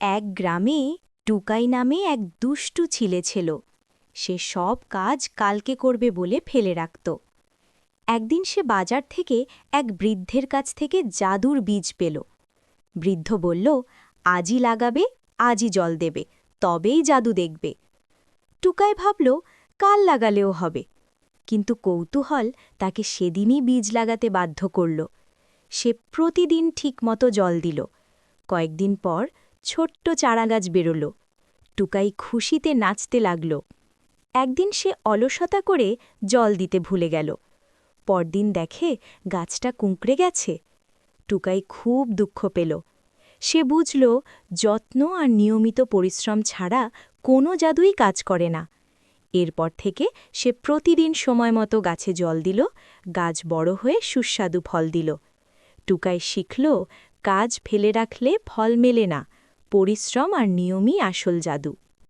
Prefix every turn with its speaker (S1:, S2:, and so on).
S1: এক গ্রামে টুকাই নামে এক দুষ্টু ছেলে ছিল। সে সব কাজ কালকে করবে বলে ফেলে রাখত। একদিন সে বাজার থেকে এক বৃদ্ধের কাছ থেকে জাদুর বীজ পেল। বৃদ্ধ বলল, আজই লাগাবে, আজই জল দেবে, তবেই জাদু দেখবে। টুকাই ভাবল, কাল লাগালেও হবে, কিন্তু কৌতূহল তাকে সেদিনই বীজ লাগাতে বাধ্য করল। সে প্রতিদিন ঠিকমতো জল দিল। কয়েকদিন পর ছোট্ট চারাগাছ বেরোল। টুকাই খুশিতে নাচতে লাগল। একদিন সে অলসতা করে জল দিতে ভুলে গেল। পরদিন দেখে গাছটা কুঁকড়ে গেছে। টুকাই খুব দুঃখ পেল। সে বুঝল, যত্ন আর নিয়মিত পরিশ্রম ছাড়া কোনো জাদুই কাজ করে না। এরপর থেকে সে প্রতিদিন সময়মতো গাছে জল দিল। গাছ বড় হয়ে সুস্বাদু ফল দিল। টুকাই শিখল, কাজ ফেলে রাখলে ফল মেলে না, পরিশ্রম আর নিয়মই আসল জাদু।